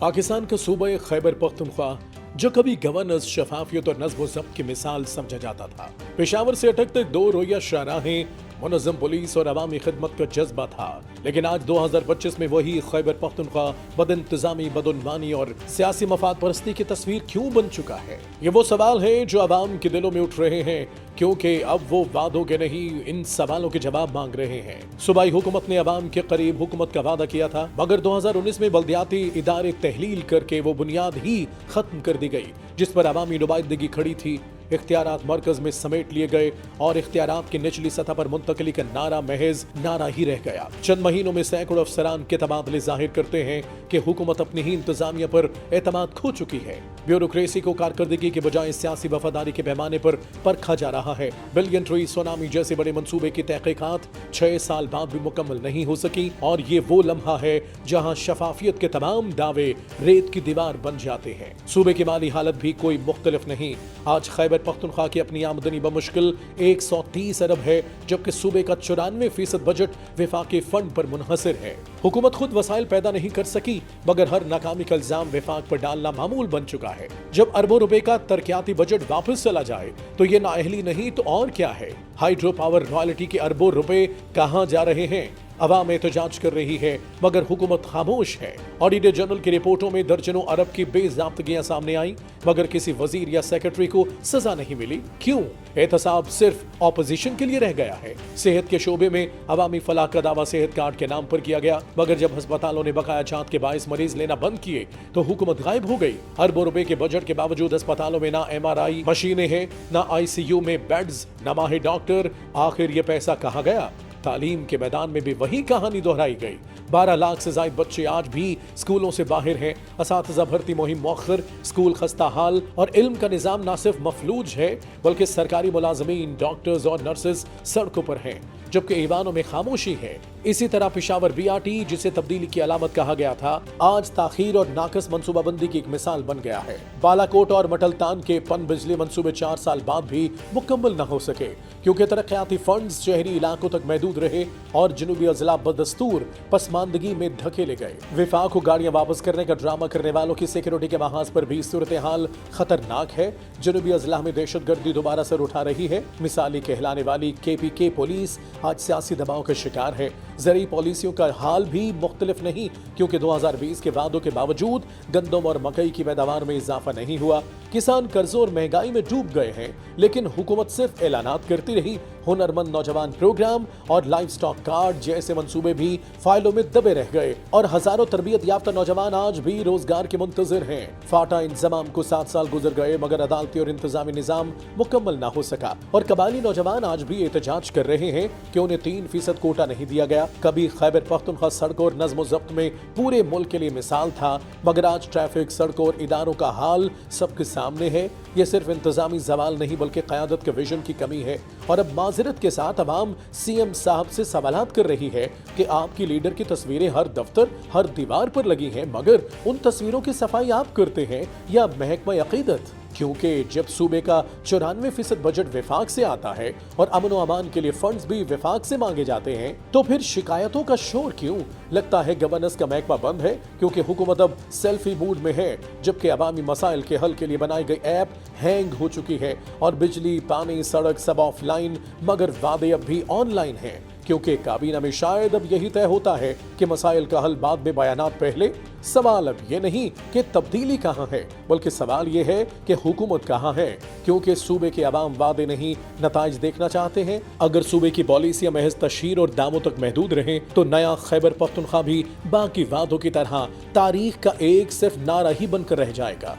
पाकिस्तान का सूबा खैबर पख्तूनख्वा जो कभी गवर्नेंस, शफाफियत और नज़्म व ज़ब्त की मिसाल समझा जाता था, पेशावर से अटकते दो रोया शाहराहें, मुनज़्ज़म पुलिस और अवामी खिदमत का जज्बा था। लेकिन आज 2025 में वही खैबर पख्तूनख्वा बदइंतज़ामी, बदउनवानी और सियासी मफाद परस्ती की तस्वीर क्यों बन चुका है? ये वो सवाल है जो अवाम के दिलों में उठ रहे हैं, क्योंकि अब वो वादों के नहीं, इन सवालों के जवाब मांग रहे हैं। सूबाई हुकूमत ने अवाम के करीब हुकूमत का वादा किया था, मगर 2019 में बल्दियाती इदारे तहलील करके वो बुनियाद ही खत्म कर दी गई जिस पर अवामी नुमाइंदगी खड़ी थी। इख्तियारात मरकज में समेट लिए गए और इख्तियारात की निचली सतह पर मुंतकली का नारा महज नारा ही रह गया। चंद महीनों में सैकड़ों अफसरान के तबादले जाहिर करते हैं कि हुकूमत अपनी ही इंतजामिया पर एतमाद खो चुकी है। ब्यूरोक्रेसी को कारकर्दगी के बजाय सियासी वफादारी के पैमाने पर परखा जा रहा है। बिलियन ट्री सुनामी जैसे बड़े मंसूबे की तहकीकात 6 साल बाद भी मुकम्मल नहीं हो सकी, और ये वो लम्हा है जहां शफाफियत के तमाम दावे रेत की दीवार बन जाते हैं। सूबे की माली हालत भी कोई मुख्तलिफ नहीं। आज खैबर पख्तूनख्वा की अपनी आमदनी बमुश्किल 130 अरब है, जबकि सूबे का 94% बजट विफाकी फंड पर मुनहसर है। हुकूमत खुद वसाइल पैदा नहीं कर सकी, मगर हर नाकामी का इल्जाम विफाक पर डालना मामूल बन चुका है। जब अरबों रुपए का तरक्याती बजट वापस चला जाए तो ये नाअहली नहीं तो और क्या है? हाइड्रो पावर रॉयल्टी के अरबों रुपए कहां जा रहे हैं? अवाम एहतजाज कर रही है, मगर हुकूमत खामोश है। ऑडिटर जनरल की रिपोर्टों में दर्जनों अरब की बेज़ाब्तगियां सामने आई, मगर किसी वजीर या सेक्रेटरी को सजा नहीं मिली। क्यों? एहतसाब सिर्फ ऑपोजिशन के लिए रह गया है। सेहत के शोबे में अवामी फलाह का दावा सेहत कार्ड के नाम पर किया गया, मगर जब अस्पतालों ने बकाया जांच के बायस मरीज लेना बंद किए तो हुकूमत गायब हो गई। अरबों रुपए के बजट के बावजूद अस्पतालों में ना MRI मशीनें हैं, ना ICU में बेड्स, ना माहिर डॉक्टर। आखिर ये पैसा कहाँ गया? तालीम के मैदान में भी वही कहानी दोहराई गई। 12 लाख से ज्यादा बच्चे आज भी स्कूलों से बाहर हैं। असातिज़ा भर्ती मुहिम मौखर, स्कूल खस्ता हाल और इल्म का निज़ाम ना सिर्फ मफलूज है, बल्कि सरकारी मुलाजमीन, डॉक्टर्स और नर्सेज सड़कों पर हैं, जबकि ईवानों में खामोशी है। इसी तरह पेशावर BRT, जिसे तब्दीली की अलामत कहा गया था, आज ताखीर और नाकस मनसूबाबंदी की एक मिसाल बन गया है। बालाकोट और मटलतान के पन बिजली मंसूबे 4 साल बाद भी मुकम्मल न हो सके, क्योंकि तरक्याती फंड्स शहरी इलाकों तक महदूद रहे और जनूबी अजला बदस्तूर पसमानदगी में धकेले गए। विफाक को गाड़ियां वापस करने का ड्रामा करने वालों की सिक्योरिटी के महाज पर भी सूरत हाल खतरनाक है। जनूबी अजला में दहशतगर्दी दोबारा सर उठा रही है। मिसाली कहलाने वाली KPK पुलिस आज सियासी दबाव का शिकार है। ज़रूरी पॉलिसियों का हाल भी मुख्तलिफ नहीं, क्योंकि 2020 के वादों के बावजूद गंदम और मकई की पैदावार में इजाफा नहीं हुआ। किसान कर्जों और महंगाई में डूब गए हैं, लेकिन हुकूमत सिर्फ ऐलानात करती रही। हुनरमंद नौजवान प्रोग्राम और लाइफ स्टॉक कार्ड जैसे मंसूबे भी फाइलों में दबे रह गए, और हजारों तरबियत याफ्ता नौजवान आज भी रोजगार के मुंतजिर हैं। फाटा इंतजाम को 7 साल गुजर गए, मगर अदालती और इंतजामी निजाम मुकम्मल ना हो सका, और कबायली नौजवान आज भी एहतजाज कर रहे हैं कि उन्हें 3% कोटा नहीं दिया गया। कभी खैबर पख्तूनख्वा सड़कों और नज़्म ज़ब्त में पूरे मुल्क के लिए मिसाल था, मगर आज ट्रैफिक, सड़कों और इदारों का हाल सबके सामने है। ये सिर्फ इंतजामी जवाल नहीं, बल्कि क़यादत के विजन की कमी है। और अब माजरत के साथ अवाम CM साहब से सवालात कर रही है कि आपकी लीडर की तस्वीरें हर दफ्तर, हर दीवार पर लगी हैं, मगर उन तस्वीरों की सफाई आप करते हैं या महकमा अकीदत? क्योंकि जब सूबे का 94% बजट विफाक से आता है और अमन व अमान के लिए फंड्स भी विफाक से मांगे जाते हैं, तो फिर शिकायतों का शोर क्यों? लगता है गवर्नेंस का महकमा बंद है, क्योंकि हुकूमत अब सेल्फी मूड में है, जबकि अवामी मसाइल के हल के लिए बनाई गई ऐप हैंग हो चुकी है, और बिजली, पानी, सड़क सब ऑफलाइन, मगर वादे अब भी ऑनलाइन हैं। क्योंकि काबीना में शायद अब यही तय होता है कि मसाइल का हल बाद में, बयानात पहले। सवाल अब ये नहीं कि तब्दीली कहाँ है, बल्कि सवाल ये है कि हुकूमत कहाँ है, क्योंकि सूबे के अवाम वादे नहीं, नताइज देखना चाहते हैं। अगर सूबे की पॉलिसियां महज तशहीर और दामों तक महदूद रहें, तो नया खैबर पख्तूनख्वा भी बाकी वादों की तरह तारीख का एक सिर्फ नारा ही बनकर रह जाएगा।